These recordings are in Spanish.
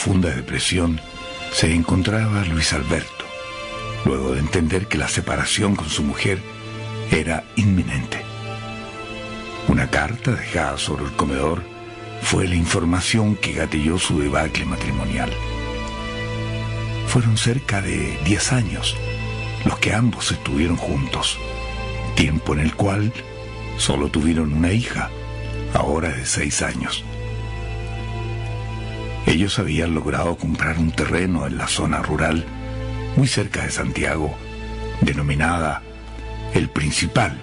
profunda depresión se encontraba Luis Alberto, luego de entender que la separación con su mujer era inminente. Una carta dejada sobre el comedor fue la información que gatilló su debacle matrimonial. Fueron cerca de 10 años los que ambos estuvieron juntos, tiempo en el cual solo tuvieron una hija, ahora de 6 años. Ellos habían logrado comprar un terreno en la zona rural, muy cerca de Santiago, denominada El Principal,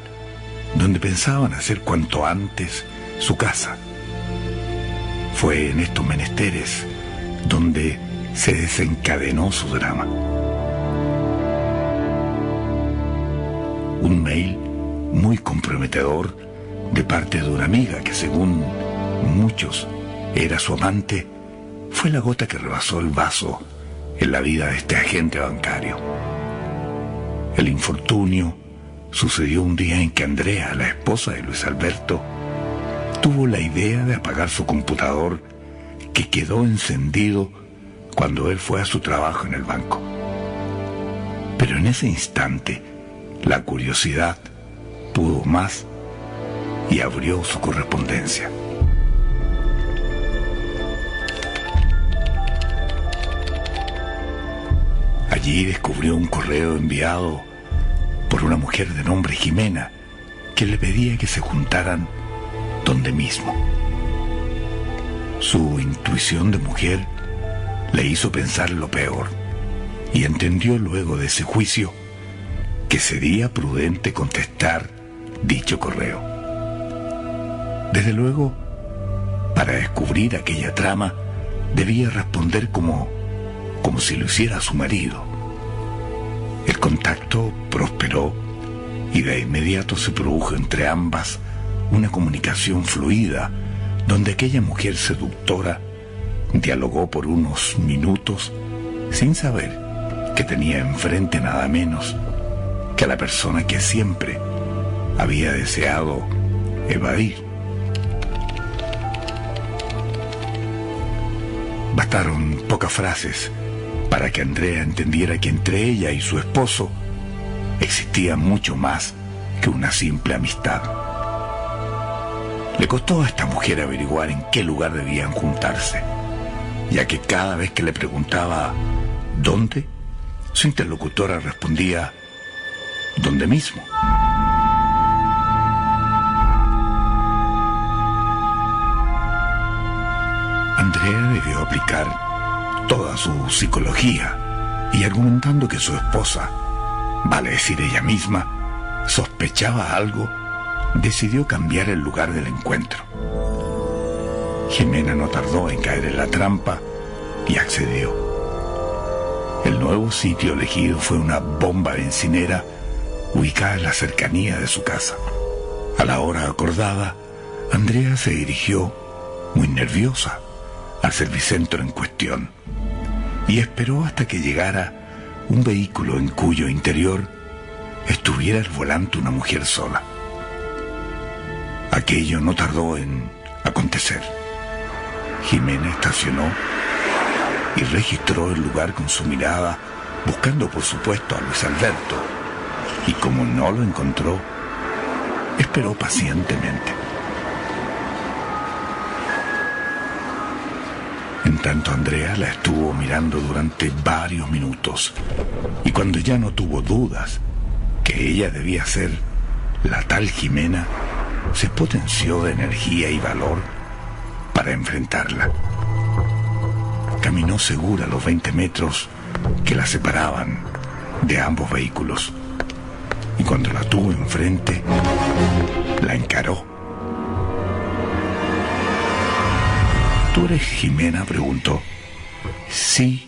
donde pensaban hacer cuanto antes su casa. Fue en estos menesteres donde se desencadenó su drama. Un mail muy comprometedor de parte de una amiga que, según muchos, era su amante, fue la gota que rebasó el vaso en la vida de este agente bancario. El infortunio sucedió un día en que Andrea, la esposa de Luis Alberto, tuvo la idea de apagar su computador, que quedó encendido cuando él fue a su trabajo en el banco. Pero en ese instante, la curiosidad pudo más y abrió su correspondencia. Allí descubrió un correo enviado por una mujer de nombre Jimena, que le pedía que se juntaran donde mismo. Su intuición de mujer le hizo pensar lo peor, y entendió luego de ese juicio que sería prudente contestar dicho correo. Desde luego, para descubrir aquella trama, debía responder como si lo hiciera su marido. El contacto prosperó y de inmediato se produjo entre ambas una comunicación fluida, donde aquella mujer seductora dialogó por unos minutos sin saber que tenía enfrente nada menos que a la persona que siempre había deseado evadir. Bastaron pocas frases para que Andrea entendiera que entre ella y su esposo existía mucho más que una simple amistad. Le costó a esta mujer averiguar en qué lugar debían juntarse, ya que cada vez que le preguntaba ¿dónde?, su interlocutora respondía ¿dónde mismo? Andrea debió aplicar toda su psicología y, argumentando que su esposa, vale decir ella misma, sospechaba algo, decidió cambiar el lugar del encuentro. Jimena no tardó en caer en la trampa y accedió. El nuevo sitio elegido fue una bomba bencinera ubicada en la cercanía de su casa. A la hora acordada, Andrea se dirigió, muy nerviosa, al servicentro en cuestión y esperó hasta que llegara un vehículo en cuyo interior estuviera al volante una mujer sola. Aquello no tardó en acontecer. Jimena estacionó y registró el lugar con su mirada, buscando por supuesto a Luis Alberto, y como no lo encontró, esperó pacientemente. En tanto, Andrea la estuvo mirando durante varios minutos, y cuando ya no tuvo dudas que ella debía ser la tal Jimena, se potenció de energía y valor para enfrentarla. Caminó segura los 20 metros que la separaban de ambos vehículos, y cuando la tuvo enfrente, la encaró. ¿Tú eres Jimena?, preguntó. Sí.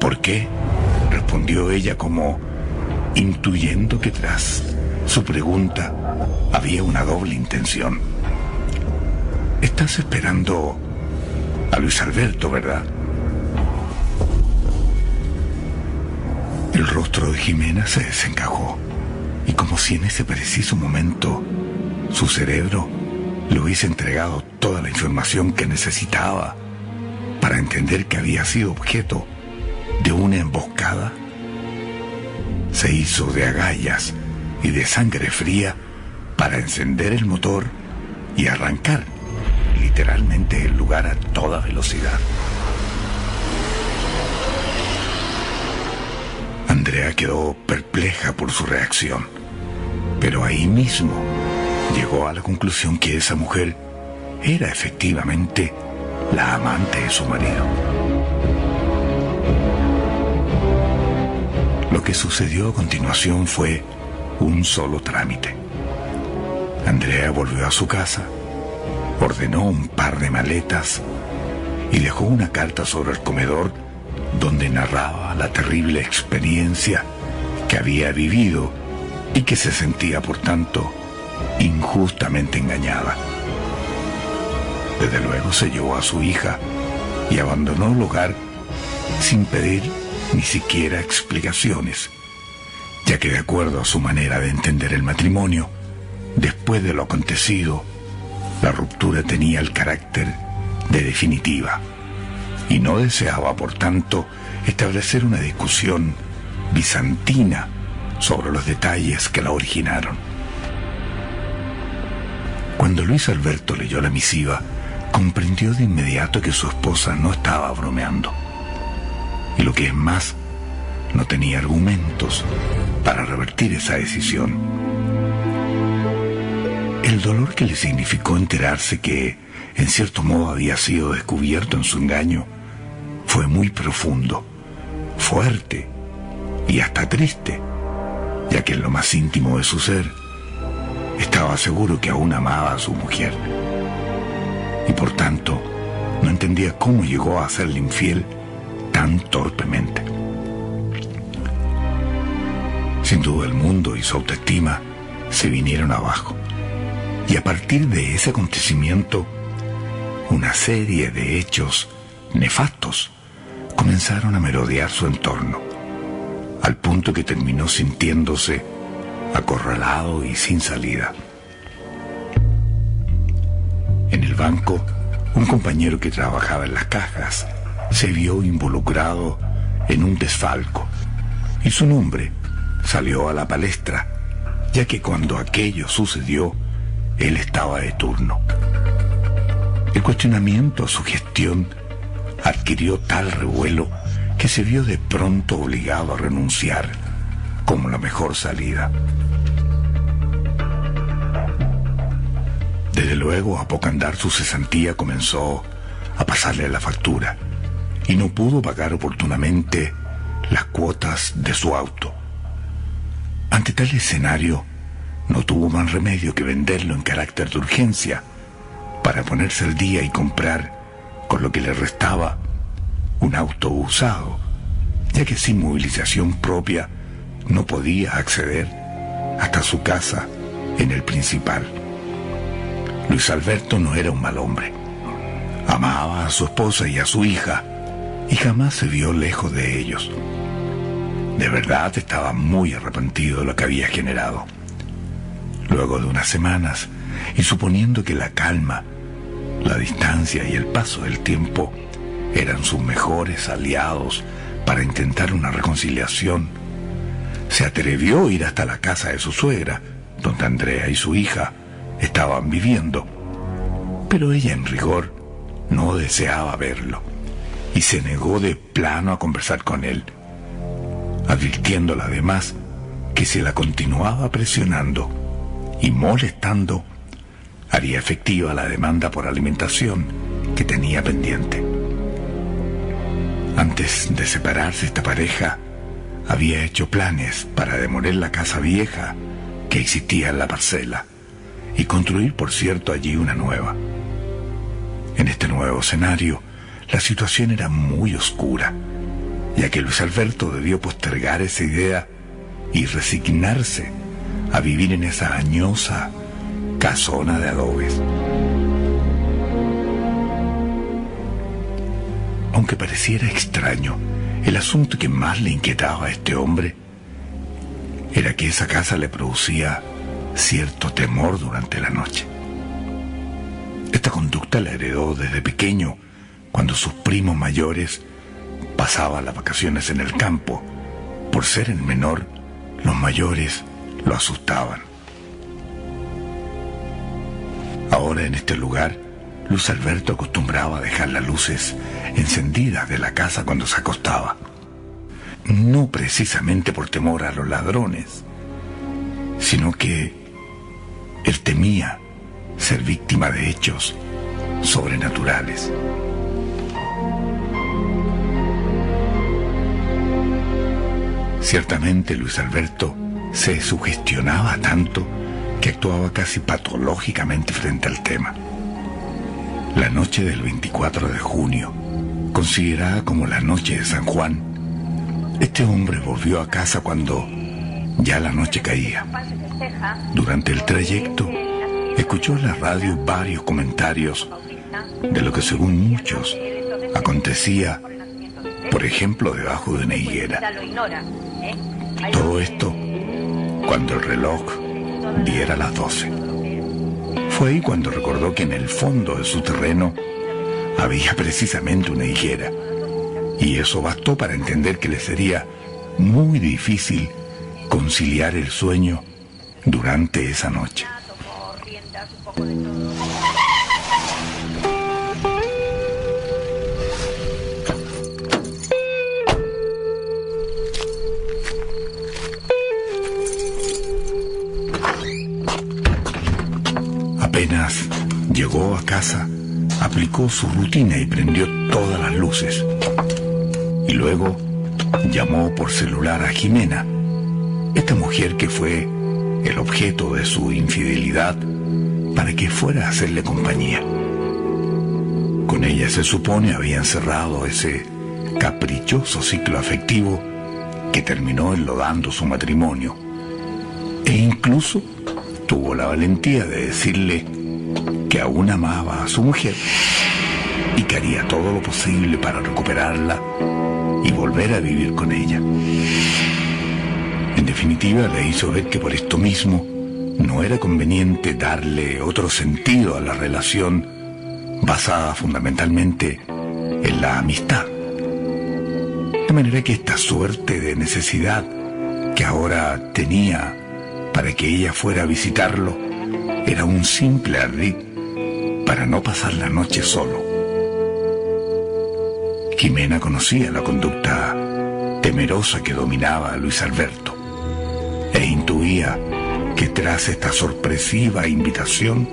¿Por qué?, respondió ella, como intuyendo que tras su pregunta había una doble intención. Estás esperando a Luis Alberto, ¿verdad? El rostro de Jimena se desencajó, y como si en ese preciso momento su cerebro le hubiese entregado toda la información que necesitaba para entender que había sido objeto de una emboscada, se hizo de agallas y de sangre fría para encender el motor y arrancar literalmente el lugar a toda velocidad. Andrea quedó perpleja por su reacción, pero ahí mismo llegó a la conclusión que esa mujer era efectivamente la amante de su marido. Lo que sucedió a continuación fue un solo trámite. Andrea volvió a su casa, ordenó un par de maletas y dejó una carta sobre el comedor donde narraba la terrible experiencia que había vivido y que se sentía, por tanto, injustamente engañada. Desde luego se llevó a su hija y abandonó el hogar sin pedir ni siquiera explicaciones, ya que de acuerdo a su manera de entender el matrimonio, después de lo acontecido, la ruptura tenía el carácter de definitiva y no deseaba, por tanto, establecer una discusión bizantina sobre los detalles que la originaron. Cuando Luis Alberto leyó la misiva, comprendió de inmediato que su esposa no estaba bromeando. Y lo que es más, no tenía argumentos para revertir esa decisión. El dolor que le significó enterarse que, en cierto modo, había sido descubierto en su engaño, fue muy profundo, fuerte y hasta triste, ya que en lo más íntimo de su ser estaba seguro que aún amaba a su mujer. Y por tanto, no entendía cómo llegó a serle infiel tan torpemente. Sin duda el mundo y su autoestima se vinieron abajo. Y a partir de ese acontecimiento, una serie de hechos nefastos comenzaron a merodear su entorno, al punto que terminó sintiéndose acorralado y sin salida. En el banco, un compañero que trabajaba en las cajas se vio involucrado en un desfalco y su nombre salió a la palestra, ya que cuando aquello sucedió, él estaba de turno. El cuestionamiento a su gestión adquirió tal revuelo que se vio de pronto obligado a renunciar como la mejor salida. Desde luego, a poco andar su cesantía comenzó a pasarle la factura y no pudo pagar oportunamente las cuotas de su auto. Ante tal escenario, no tuvo más remedio que venderlo en carácter de urgencia para ponerse al día y comprar, con lo que le restaba, un auto usado, ya que sin movilización propia no podía acceder hasta su casa en el Principal. Luis Alberto no era un mal hombre. Amaba a su esposa y a su hija y jamás se vio lejos de ellos. De verdad estaba muy arrepentido de lo que había generado. Luego de unas semanas, y suponiendo que la calma, la distancia y el paso del tiempo eran sus mejores aliados para intentar una reconciliación, se atrevió a ir hasta la casa de su suegra, donde Andrea y su hija estaban viviendo. Pero ella, en rigor, no deseaba verlo y se negó de plano a conversar con él, advirtiéndola además que si la continuaba presionando y molestando, haría efectiva la demanda por alimentación que tenía pendiente. Antes de separarse, esta pareja había hecho planes para demoler la casa vieja que existía en la parcela y construir, por cierto, allí una nueva. En este nuevo escenario, la situación era muy oscura, ya que Luis Alberto debió postergar esa idea y resignarse a vivir en esa añosa casona de adobes. Aunque pareciera extraño, el asunto que más le inquietaba a este hombre era que esa casa le producía cierto temor durante la noche. Esta conducta la heredó desde pequeño cuando sus primos mayores pasaban las vacaciones en el campo. Por ser el menor, los mayores lo asustaban. Ahora en este lugar, Luis Alberto acostumbraba a dejar las luces encendidas de la casa cuando se acostaba. No precisamente por temor a los ladrones, sino que él temía ser víctima de hechos sobrenaturales. Ciertamente Luis Alberto se sugestionaba tanto que actuaba casi patológicamente frente al tema. La noche del 24 de junio, considerada como la noche de San Juan, este hombre volvió a casa cuando ya la noche caía. Durante el trayecto, escuchó en la radio varios comentarios de lo que según muchos acontecía, por ejemplo, debajo de una higuera. Todo esto cuando el reloj diera las 12. Fue ahí cuando recordó que en el fondo de su terreno había precisamente una higuera, y eso bastó para entender que le sería muy difícil conciliar el sueño durante esa noche. Apenas llegó a casa, aplicó su rutina y prendió todas las luces. Y luego llamó por celular a Jimena, esta mujer que fue el objeto de su infidelidad, para que fuera a hacerle compañía. Con ella se supone habían cerrado ese caprichoso ciclo afectivo que terminó enlodando su matrimonio, e incluso tuvo la valentía de decirle que aún amaba a su mujer y que haría todo lo posible para recuperarla y volver a vivir con ella. En definitiva, le hizo ver que por esto mismo no era conveniente darle otro sentido a la relación basada fundamentalmente en la amistad. De manera que esta suerte de necesidad que ahora tenía para que ella fuera a visitarlo era un simple ardid para no pasar la noche solo. Jimena conocía la conducta temerosa que dominaba a Luis Alberto e intuía que tras esta sorpresiva invitación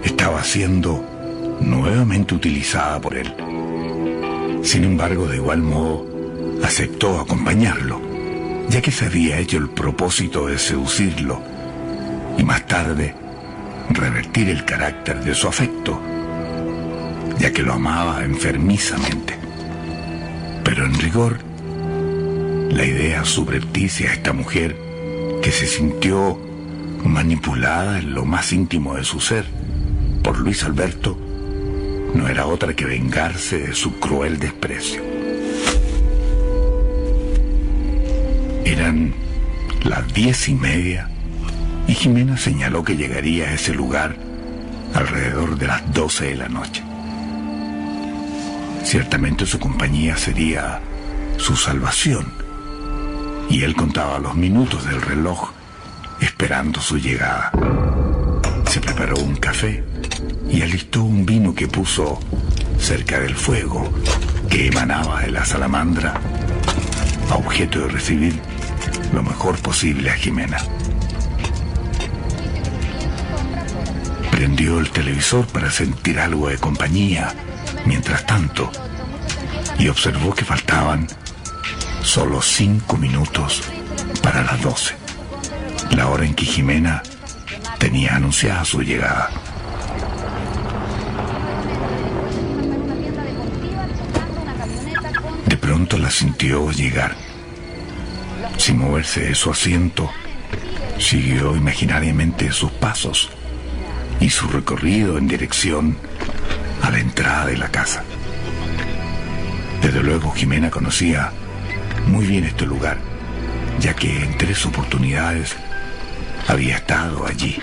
estaba siendo nuevamente utilizada por él. Sin embargo, de igual modo, aceptó acompañarlo, ya que se había hecho el propósito de seducirlo y más tarde revertir el carácter de su afecto, ya que lo amaba enfermizamente. Pero en rigor, la idea subrepticia a esta mujer, que se sintió manipulada en lo más íntimo de su ser por Luis Alberto, no era otra que vengarse de su cruel desprecio. Eran las 10:30 y Jimena señaló que llegaría a ese lugar alrededor de las 12 de la noche. Ciertamente su compañía sería su salvación, y él contaba los minutos del reloj esperando su llegada. Se preparó un café y alistó un vino que puso cerca del fuego que emanaba de la salamandra, a objeto de recibir lo mejor posible a Jimena. Prendió el televisor para sentir algo de compañía mientras tanto y observó que faltaban solo 5 minutos para las 12, la hora en que Jimena tenía anunciada su llegada. De pronto la sintió llegar. Sin moverse de su asiento, siguió imaginariamente sus pasos y su recorrido en dirección a la entrada de la casa. Desde luego Jimena conocía muy bien este lugar, ya que en 3 oportunidades había estado allí.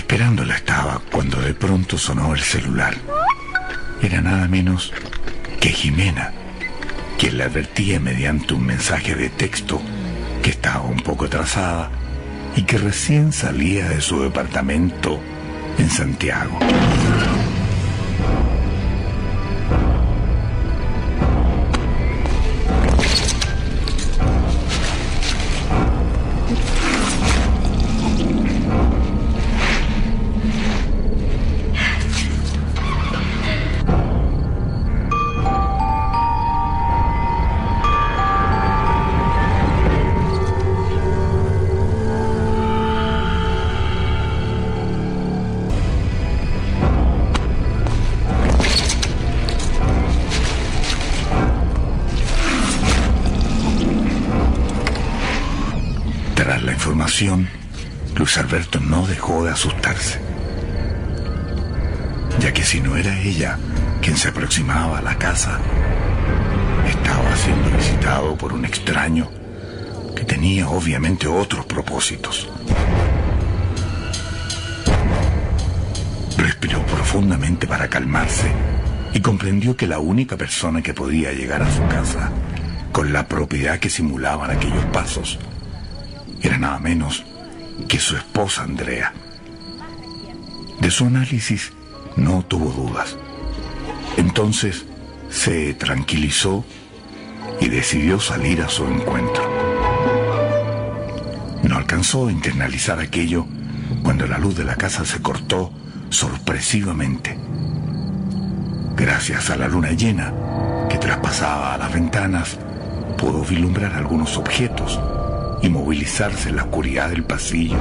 Esperándola estaba cuando de pronto sonó el celular. Era nada menos que Jimena, quien le advertía mediante un mensaje de texto que estaba un poco atrasada y que recién salía de su departamento en Santiago. Tras la información, Luis Alberto no dejó de asustarse, ya que si no era ella quien se aproximaba a la casa, estaba siendo visitado por un extraño que tenía obviamente otros propósitos. Respiró profundamente para calmarse y comprendió que la única persona que podía llegar a su casa con la propiedad que simulaban aquellos pasos era nada menos que su esposa Andrea. De su análisis no tuvo dudas. Entonces se tranquilizó y decidió salir a su encuentro. No alcanzó a internalizar aquello cuando la luz de la casa se cortó sorpresivamente. Gracias a la luna llena que traspasaba a las ventanas, pudo vislumbrar algunos objetos y movilizarse en la oscuridad del pasillo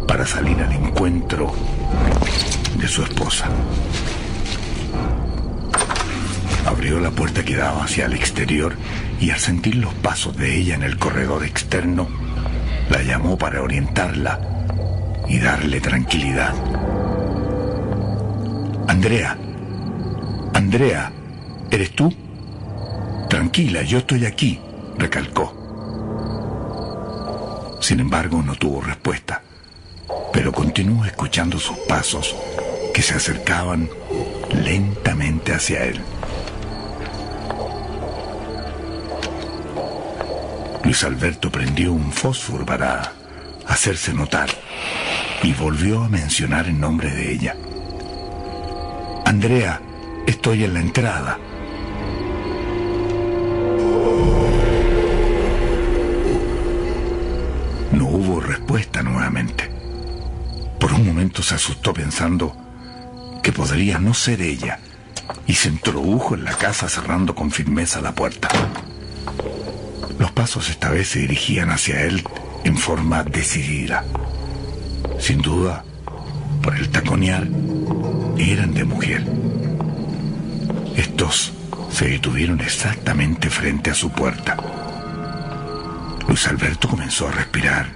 para salir al encuentro de su esposa. Abrió la puerta que daba hacia el exterior y al sentir los pasos de ella en el corredor externo, la llamó para orientarla y darle tranquilidad. Andrea, ¿eres tú? Tranquila, yo estoy aquí, recalcó. Sin embargo, no tuvo respuesta, pero continuó escuchando sus pasos que se acercaban lentamente hacia él. Luis Alberto prendió un fósforo para hacerse notar y volvió a mencionar el nombre de ella. Andrea, estoy en la entrada. No hubo respuesta nuevamente. Por un momento se asustó pensando que podría no ser ella y se introdujo en la casa cerrando con firmeza la puerta. Los pasos esta vez se dirigían hacia él en forma decidida. Sin duda, por el taconear, eran de mujer. Estos se detuvieron exactamente frente a su puerta. Luis Alberto comenzó a respirar,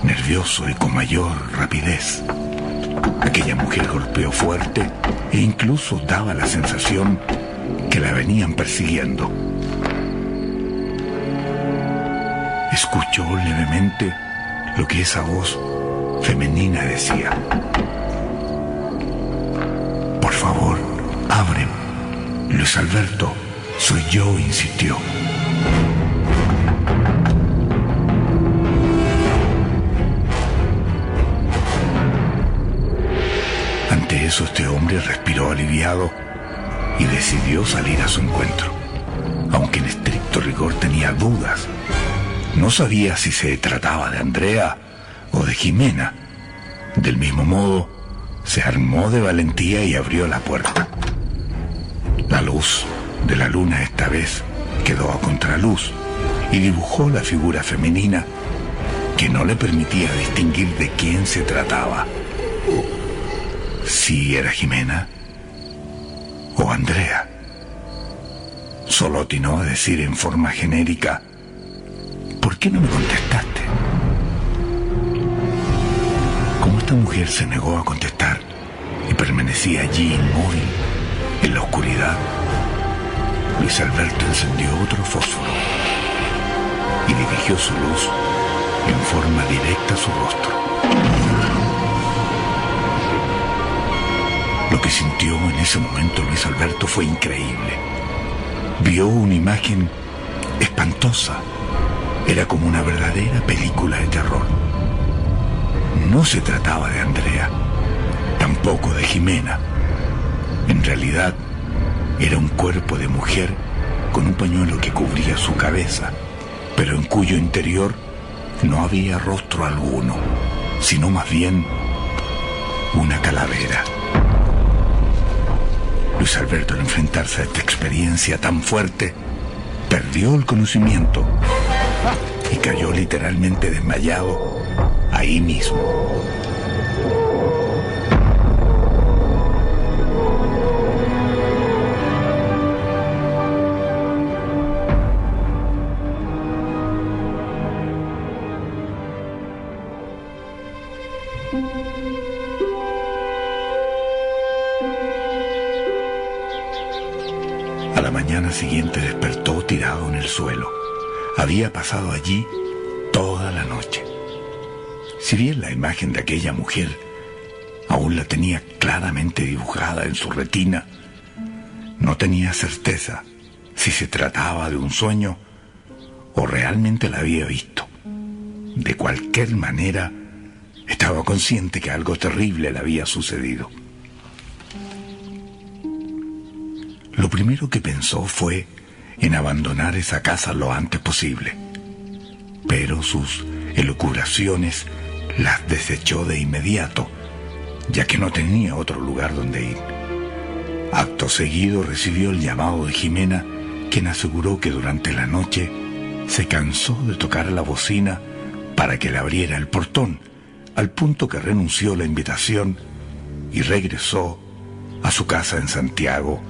nervioso y con mayor rapidez. Aquella mujer golpeó fuerte e incluso daba la sensación que la venían persiguiendo. Escuchó levemente lo que esa voz femenina decía. Por favor, abre. Luis Alberto, soy yo, insistió. Ante eso, este hombre respiró aliviado y decidió salir a su encuentro, aunque en estricto rigor tenía dudas. No sabía si se trataba de Andrea o de Jimena. Del mismo modo, se armó de valentía y abrió la puerta. La luz de la luna esta vez quedó a contraluz y dibujó la figura femenina que no le permitía distinguir de quién se trataba. Si era Jimena o Andrea. Solo atinó a decir en forma genérica: ¿por qué no me contestaste? Como esta mujer se negó a contestar y permanecía allí inmóvil en la oscuridad, Luis Alberto encendió otro fósforo y dirigió su luz en forma directa a su rostro. que sintió en ese momento Luis Alberto fue increíble. Vio una imagen espantosa. Era como una verdadera película de terror. No se trataba de Andrea, tampoco de Jimena. En realidad, era un cuerpo de mujer con un pañuelo que cubría su cabeza, pero en cuyo interior no había rostro alguno, sino más bien una calavera. Luis Alberto, al enfrentarse a esta experiencia tan fuerte, perdió el conocimiento y cayó literalmente desmayado ahí mismo. A la mañana siguiente despertó tirado en el suelo. Había pasado allí toda la noche. Si bien la imagen de aquella mujer aún la tenía claramente dibujada en su retina, no tenía certeza si se trataba de un sueño o realmente la había visto. De cualquier manera, estaba consciente que algo terrible le había sucedido. Lo primero que pensó fue en abandonar esa casa lo antes posible, pero sus elucubraciones las desechó de inmediato, ya que no tenía otro lugar donde ir. Acto seguido recibió el llamado de Jimena, quien aseguró que durante la noche se cansó de tocar la bocina para que le abriera el portón, al punto que renunció a la invitación y regresó a su casa en Santiago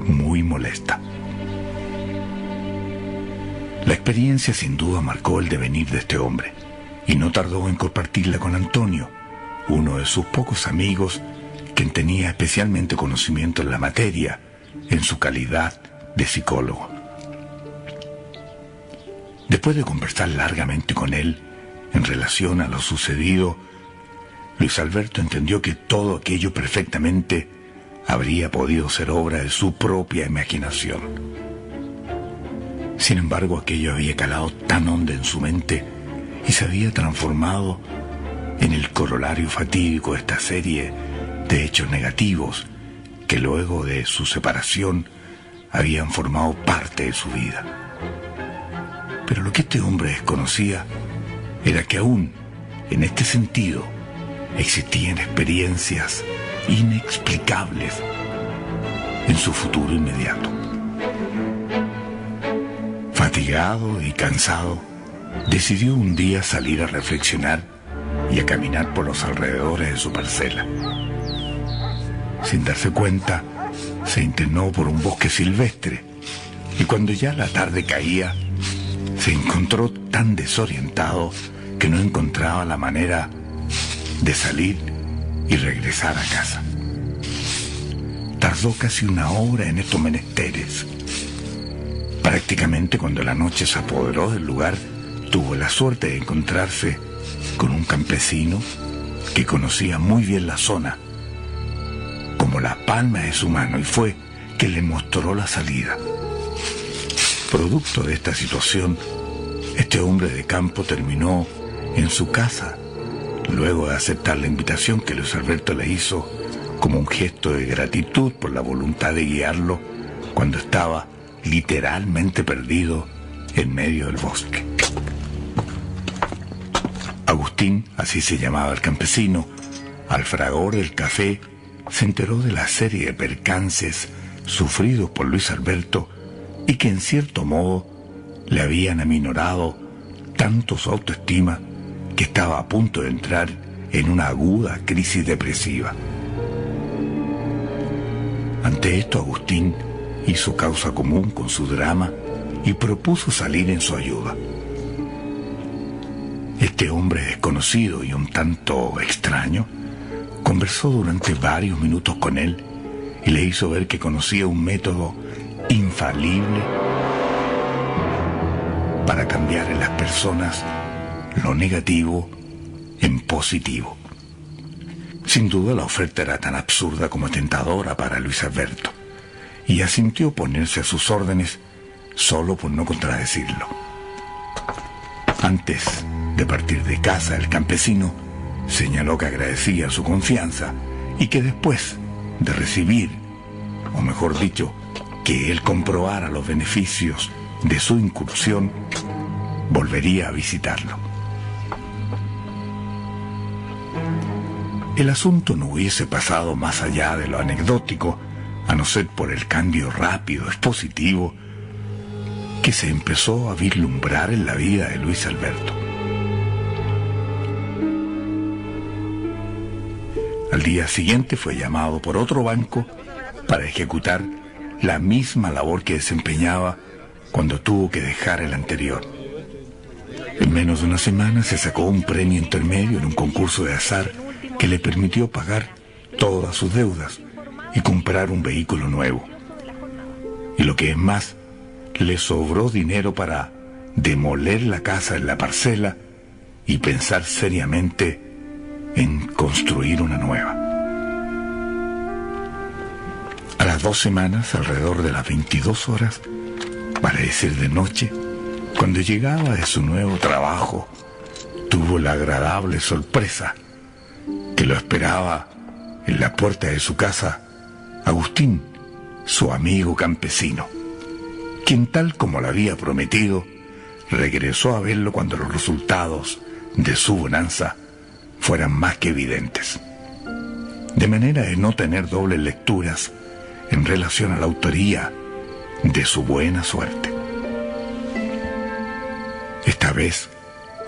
muy molesta. La experiencia sin duda marcó el devenir de este hombre y no tardó en compartirla con Antonio, uno de sus pocos amigos, quien tenía especialmente conocimiento en la materia en su calidad de psicólogo. Después de conversar largamente con él en relación a lo sucedido, Luis Alberto entendió que todo aquello perfectamente habría podido ser obra de su propia imaginación. Sin embargo, aquello había calado tan hondo en su mente y se había transformado en el corolario fatídico de esta serie de hechos negativos que luego de su separación habían formado parte de su vida. Pero lo que este hombre desconocía era que aún en este sentido existían experiencias inexplicables en su futuro inmediato. Fatigado y cansado, decidió un día salir a reflexionar y a caminar por los alrededores de su parcela. Sin darse cuenta, se internó por un bosque silvestre y cuando ya la tarde caía, se encontró tan desorientado que no encontraba la manera de salir y regresar a casa. Tardó casi una hora en estos menesteres. Prácticamente cuando la noche se apoderó del lugar, tuvo la suerte de encontrarse con un campesino que conocía muy bien la zona, como la palma de su mano, y fue que le mostró la salida. Producto de esta situación, este hombre de campo terminó en su casa, luego de aceptar la invitación que Luis Alberto le hizo como un gesto de gratitud por la voluntad de guiarlo cuando estaba literalmente perdido en medio del bosque. Agustín, así se llamaba el campesino, al fragor del café, se enteró de la serie de percances sufridos por Luis Alberto y que en cierto modo le habían aminorado tanto su autoestima que estaba a punto de entrar en una aguda crisis depresiva. Ante esto, Agustín hizo causa común con su drama y propuso salir en su ayuda. Este hombre desconocido y un tanto extraño conversó durante varios minutos con él y le hizo ver que conocía un método infalible para cambiar en las personas lo negativo en positivo. Sin duda la oferta era tan absurda como tentadora para Luis Alberto, y asintió ponerse a sus órdenes solo por no contradecirlo. Antes de partir de casa, el campesino señaló que agradecía su confianza y que después de recibir, o mejor dicho, que él comprobara los beneficios de su incursión, volvería a visitarlo. El asunto no hubiese pasado más allá de lo anecdótico, a no ser por el cambio rápido, expositivo, que se empezó a vislumbrar en la vida de Luis Alberto. Al día siguiente fue llamado por otro banco para ejecutar la misma labor que desempeñaba cuando tuvo que dejar el anterior. En menos de una semana se sacó un premio intermedio en un concurso de azar que le permitió pagar todas sus deudas y comprar un vehículo nuevo. Y lo que es más, le sobró dinero para demoler la casa en la parcela y pensar seriamente en construir una nueva. A las 2 semanas, alrededor de las 22 horas, para decir de noche, cuando llegaba de su nuevo trabajo, tuvo la agradable sorpresa que lo esperaba en la puerta de su casa Agustín, su amigo campesino, quien, tal como lo había prometido, regresó a verlo cuando los resultados de su bonanza fueran más que evidentes, de manera de no tener dobles lecturas en relación a la autoría de su buena suerte. Esta vez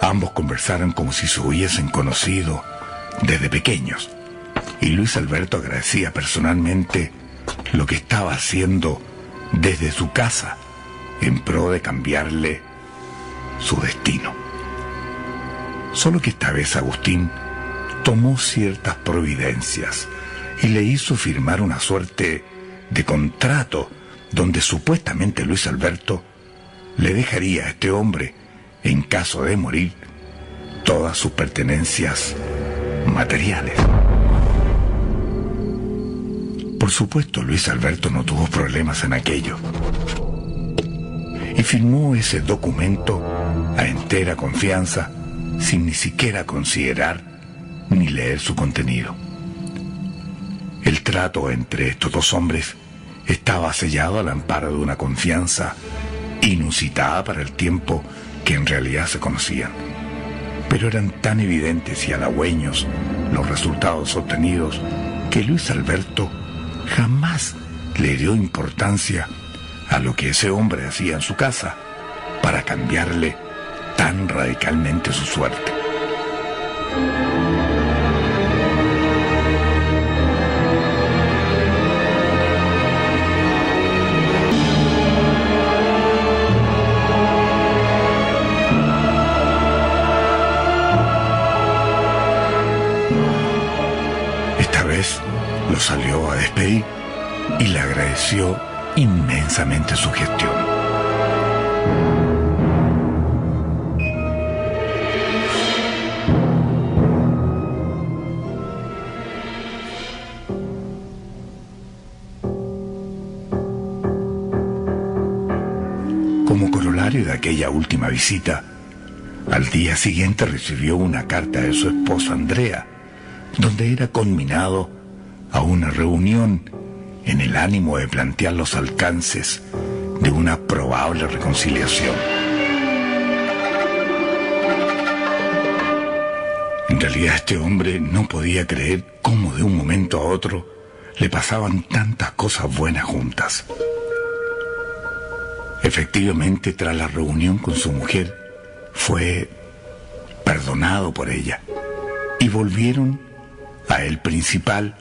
ambos conversaron como si se hubiesen conocido desde pequeños, y Luis Alberto agradecía personalmente lo que estaba haciendo desde su casa en pro de cambiarle su destino. Solo que esta vez Agustín tomó ciertas providencias y le hizo firmar una suerte de contrato donde supuestamente Luis Alberto le dejaría a este hombre, en caso de morir, todas sus pertenencias materiales. Por supuesto, Luis Alberto no tuvo problemas en aquello y firmó ese documento a entera confianza, sin ni siquiera considerar ni leer su contenido. El trato entre estos dos hombres estaba sellado al amparo de una confianza inusitada para el tiempo que en realidad se conocían, pero eran tan evidentes y halagüeños los resultados obtenidos que Luis Alberto jamás le dio importancia a lo que ese hombre hacía en su casa para cambiarle tan radicalmente su suerte. Esta vez lo salió a despedir y le agradeció inmensamente su gestión. Como corolario de aquella última visita, al día siguiente recibió una carta de su esposa Andrea, donde era conminado a una reunión en el ánimo de plantear los alcances de una probable reconciliación. En realidad este hombre no podía creer cómo de un momento a otro le pasaban tantas cosas buenas juntas. Efectivamente, tras la reunión con su mujer, fue perdonado por ella y volvieron a El Principal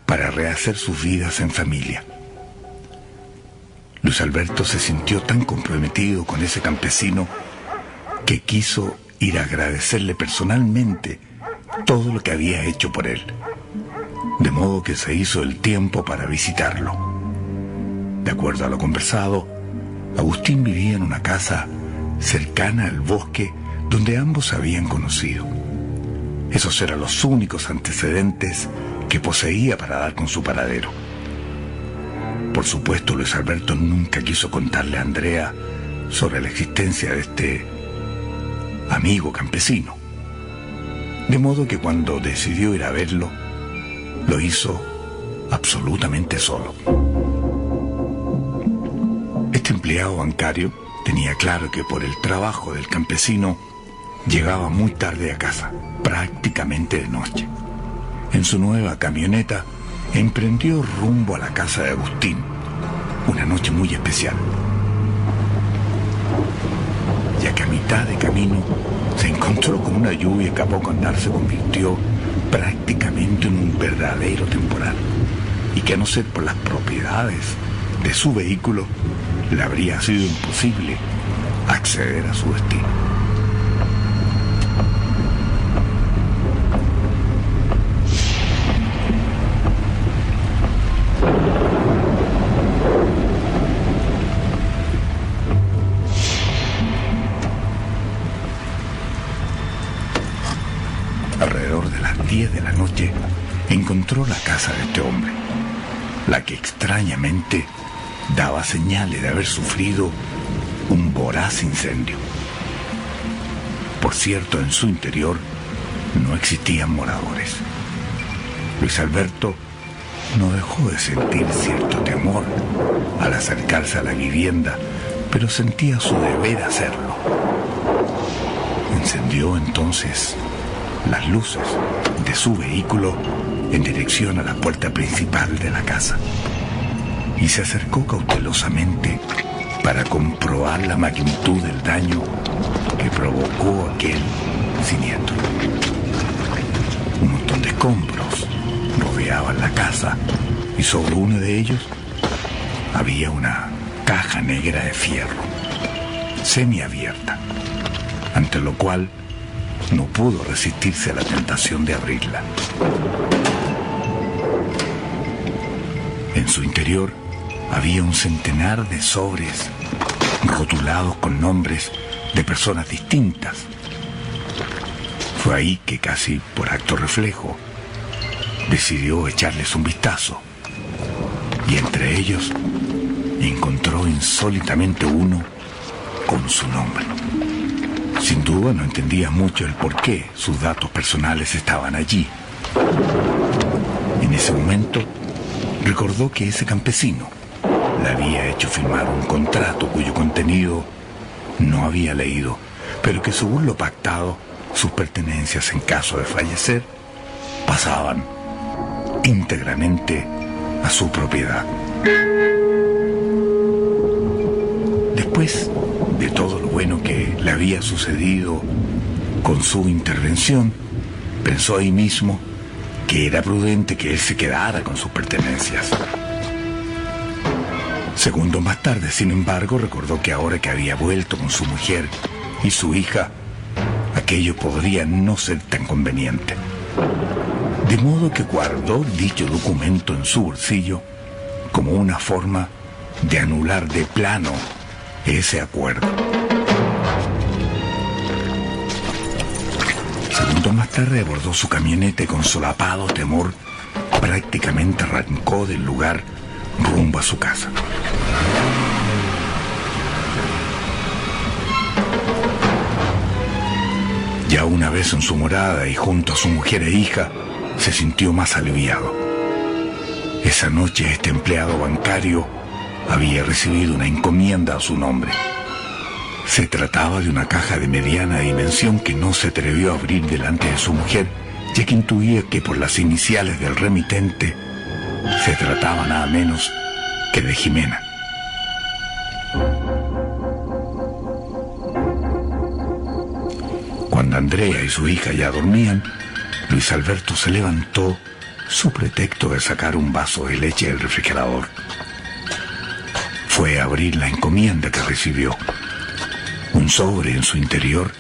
para rehacer sus vidas en familia. Luis Alberto se sintió tan comprometido con ese campesino que quiso ir a agradecerle personalmente todo lo que había hecho por él, de modo que se hizo el tiempo para visitarlo. De acuerdo a lo conversado, Agustín vivía en una casa cercana al bosque donde ambos se habían conocido. Esos eran los únicos antecedentes que poseía para dar con su paradero. Por supuesto, Luis Alberto nunca quiso contarle a Andrea sobre la existencia de este amigo campesino. De modo que cuando decidió ir a verlo, lo hizo absolutamente solo. Este empleado bancario tenía claro que por el trabajo del campesino llegaba muy tarde a casa, prácticamente de noche. En su nueva camioneta emprendió rumbo a la casa de Agustín, una noche muy especial, ya que a mitad de camino se encontró con una lluvia que a poco andar se convirtió prácticamente en un verdadero temporal, y que a no ser por las propiedades de su vehículo, le habría sido imposible acceder a su destino. Alrededor de las 10 de la noche encontró la casa de este hombre, la que extrañamente daba señales de haber sufrido un voraz incendio. Por cierto, en su interior no existían moradores. Luis Alberto no dejó de sentir cierto temor al acercarse a la vivienda, pero sentía su deber hacerlo. Encendió entonces las luces de su vehículo en dirección a la puerta principal de la casa y se acercó cautelosamente para comprobar la magnitud del daño que provocó aquel siniestro. Un montón de escombros rodeaban la casa y sobre uno de ellos había una caja negra de fierro, semiabierta, ante lo cual no pudo resistirse a la tentación de abrirla. En su interior había un centenar de sobres rotulados con nombres de personas distintas. Fue ahí que, casi por acto reflejo, decidió echarles un vistazo, y entre ellos encontró insólitamente uno con su nombre. Sin duda no entendía mucho el por qué sus datos personales estaban allí. En ese momento recordó que ese campesino le había hecho firmar un contrato cuyo contenido no había leído, pero que según lo pactado, sus pertenencias en caso de fallecer pasaban íntegramente a su propiedad. Después de todo lo bueno que le había sucedido con su intervención, pensó ahí mismo que era prudente que él se quedara con sus pertenencias. Segundos más tarde, sin embargo, recordó que ahora que había vuelto con su mujer y su hija, aquello podría no ser tan conveniente. De modo que guardó dicho documento en su bolsillo como una forma de anular de plano ese acuerdo. Segundos más tarde abordó su camioneta y con solapado temor prácticamente arrancó del lugar rumbo a su casa. Ya una vez en su morada y junto a su mujer e hija, se sintió más aliviado. Esa noche este empleado bancario había recibido una encomienda a su nombre. Se trataba de una caja de mediana dimensión que no se atrevió a abrir delante de su mujer, ya que intuía que por las iniciales del remitente se trataba nada menos que de Jimena. Cuando Andrea y su hija ya dormían, Luis Alberto se levantó su pretexto de sacar un vaso de leche del refrigerador. Fue a abrir la encomienda que recibió. Un sobre en su interior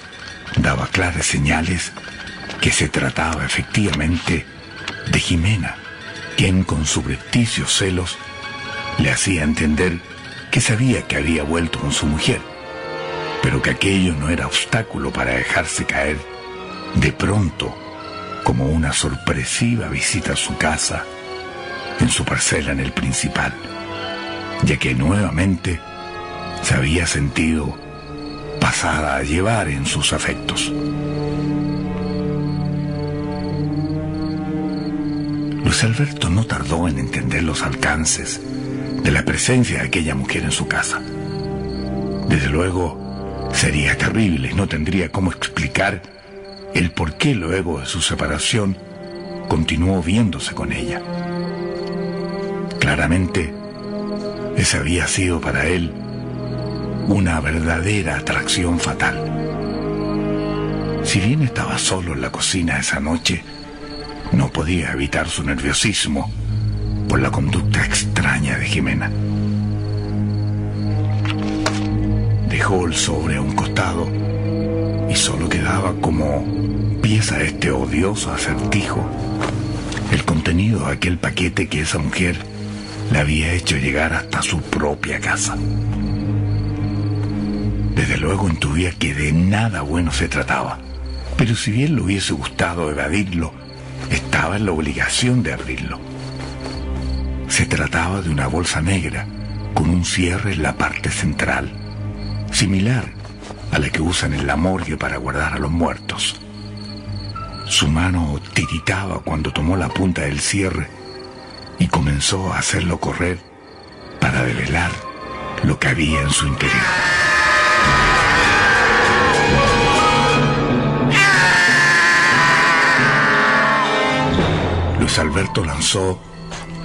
daba claras señales que se trataba efectivamente de Jimena, quien con subrepticios celos le hacía entender que sabía que había vuelto con su mujer, pero que aquello no era obstáculo para dejarse caer de pronto como una sorpresiva visita a su casa, en su parcela en el Principal, ya que nuevamente se había sentido pasada a llevar en sus afectos. Luis Alberto no tardó en entender los alcances de la presencia de aquella mujer en su casa. Desde luego, sería terrible y no tendría cómo explicar el por qué luego de su separación continuó viéndose con ella. Claramente, esa había sido para él una verdadera atracción fatal. Si bien estaba solo en la cocina esa noche, no podía evitar su nerviosismo por la conducta extraña de Jimena. Dejó el sobre a un costado y solo quedaba como pieza de este odioso acertijo el contenido de aquel paquete que esa mujer le había hecho llegar hasta su propia casa. Desde luego intuía que de nada bueno se trataba, pero si bien le hubiese gustado evadirlo, estaba en la obligación de abrirlo. Se trataba de una bolsa negra con un cierre en la parte central, similar a la que usan en la morgue para guardar a los muertos. Su mano tiritaba cuando tomó la punta del cierre y comenzó a hacerlo correr para develar lo que había en su interior. Luis Alberto lanzó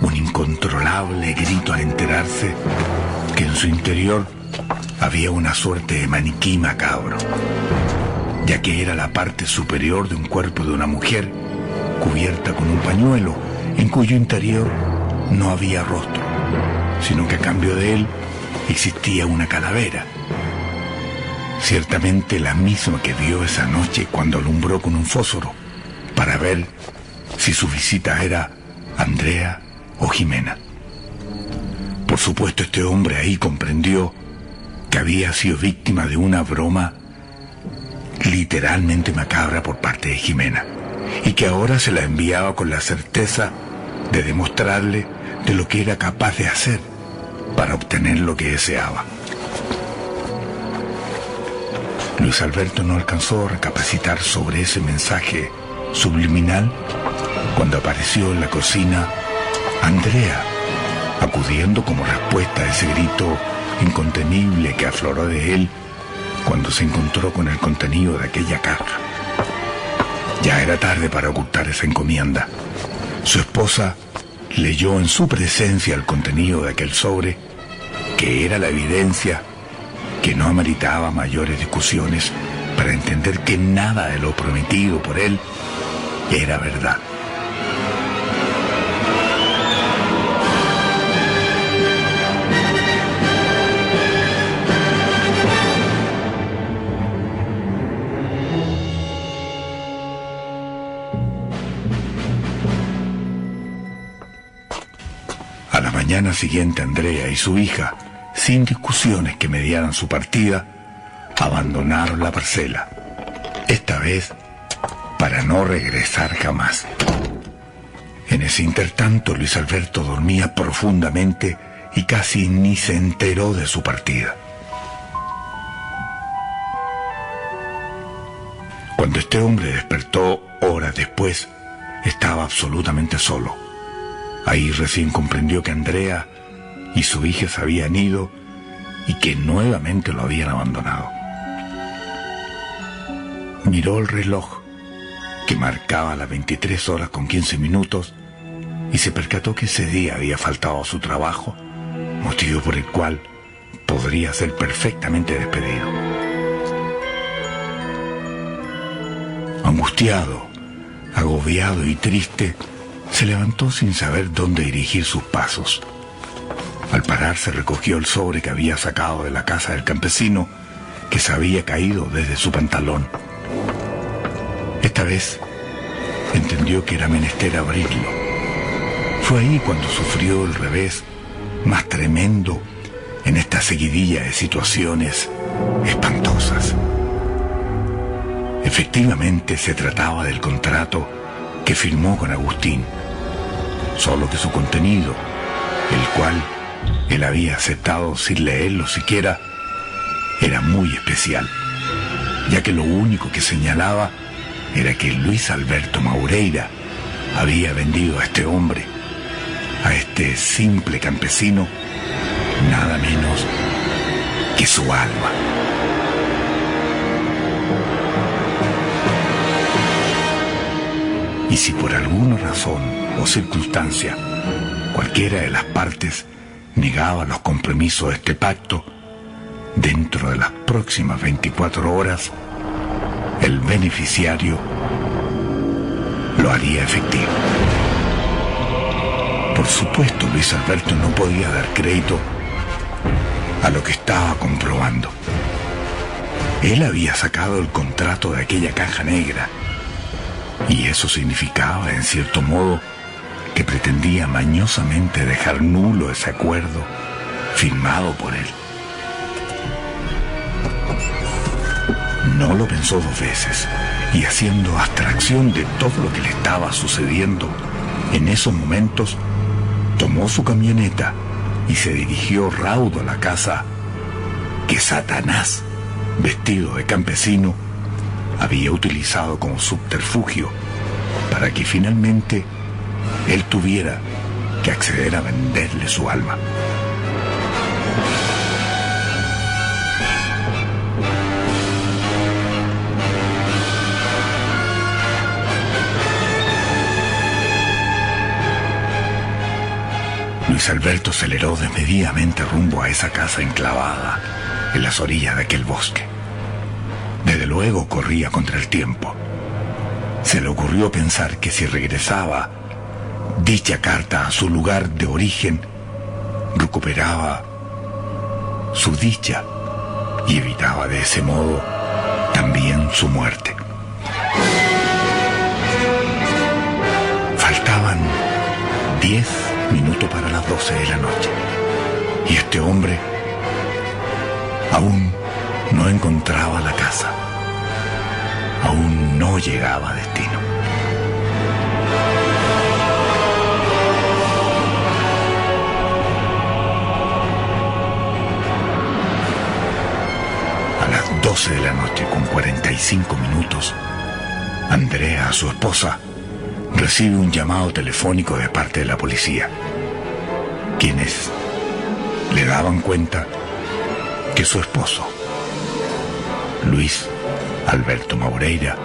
un incontrolable grito al enterarse que en su interior había una suerte de maniquí macabro, ya que era la parte superior de un cuerpo de una mujer cubierta con un pañuelo en cuyo interior no había rostro, sino que a cambio de él existía una calavera, ciertamente la misma que vio esa noche cuando alumbró con un fósforo para ver si su visita era Andrea o Jimena. Por supuesto, este hombre ahí comprendió que había sido víctima de una broma literalmente macabra por parte de Jimena, y que ahora se la enviaba con la certeza de demostrarle de lo que era capaz de hacer para obtener lo que deseaba. Luis Alberto no alcanzó a recapacitar sobre ese mensaje subliminal cuando apareció en la cocina Andrea, acudiendo como respuesta a ese grito incontenible que afloró de él cuando se encontró con el contenido de aquella caja. Ya era tarde para ocultar esa encomienda. Su esposa leyó en su presencia el contenido de aquel sobre, que era la evidencia que no ameritaba mayores discusiones para entender que nada de lo prometido por él era verdad. A la mañana siguiente, Andrea y su hija, sin discusiones que mediaran su partida, abandonaron la parcela, esta vez para no regresar jamás. En ese intertanto, Luis Alberto dormía profundamente y casi ni se enteró de su partida. Cuando este hombre despertó horas después, estaba absolutamente solo. Ahí recién comprendió que Andrea y su hija se habían ido y que nuevamente lo habían abandonado. Miró el reloj, que marcaba las 23 horas con 15 minutos, y se percató que ese día había faltado a su trabajo, motivo por el cual podría ser perfectamente despedido. Angustiado, agobiado y triste, se levantó sin saber dónde dirigir sus pasos. Al pararse recogió el sobre que había sacado de la casa del campesino, que se había caído desde su pantalón. Esta vez entendió que era menester abrirlo. Fue ahí cuando sufrió el revés más tremendo en esta seguidilla de situaciones espantosas. Efectivamente se trataba del contrato que firmó con Agustín, solo que su contenido, el cual él había aceptado sin leerlo siquiera, era muy especial, ya que lo único que señalaba era que Luis Alberto Maureira había vendido a este hombre, a este simple campesino, nada menos que su alma. Y si por alguna razón o circunstancia cualquiera de las partes negaba los compromisos de este pacto, dentro de las próximas 24 horas, el beneficiario lo haría efectivo. Por supuesto, Luis Alberto no podía dar crédito a lo que estaba comprobando. Él había sacado el contrato de aquella caja negra, y eso significaba, en cierto modo, que pretendía mañosamente dejar nulo ese acuerdo firmado por él. No lo pensó dos veces, y haciendo abstracción de todo lo que le estaba sucediendo en esos momentos, tomó su camioneta y se dirigió raudo a la casa que Satanás, vestido de campesino, había utilizado como subterfugio para que finalmente él tuviera que acceder a venderle su alma. Luis Alberto aceleró desmedidamente rumbo a esa casa enclavada en las orillas de aquel bosque. Desde luego corría contra el tiempo. Se le ocurrió pensar que si regresaba dicha carta a su lugar de origen, recuperaba su dicha y evitaba de ese modo también su muerte. Faltaban 10 minutos para las 12 de la noche, y este hombre aún no encontraba la casa, aún no llegaba a destino. A las 12 de la noche con 45 minutos, Andrea, su esposa, recibe un llamado telefónico de parte de la policía, quienes le daban cuenta que su esposo, Luis Alberto Maureira,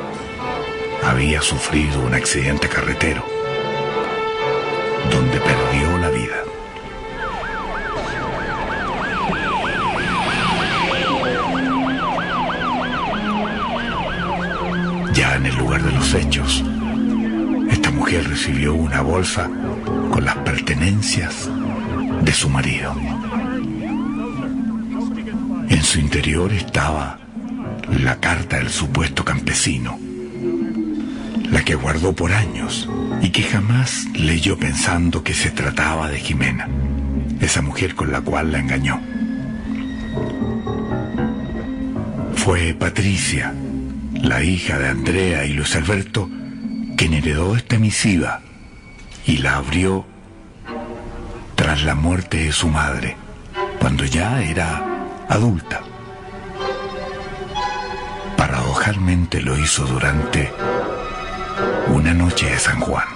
había sufrido un accidente carretero donde perdió la vida. Ya en el lugar de los hechos, esta mujer recibió una bolsa con las pertenencias de su marido. En su interior estaba la carta del supuesto campesino, la que guardó por años y que jamás leyó pensando que se trataba de Jimena, esa mujer con la cual la engañó. Fue Patricia, la hija de Andrea y Luis Alberto, quien heredó esta misiva y la abrió tras la muerte de su madre, cuando ya era adulta. Paradojalmente lo hizo durante una noche de San Juan.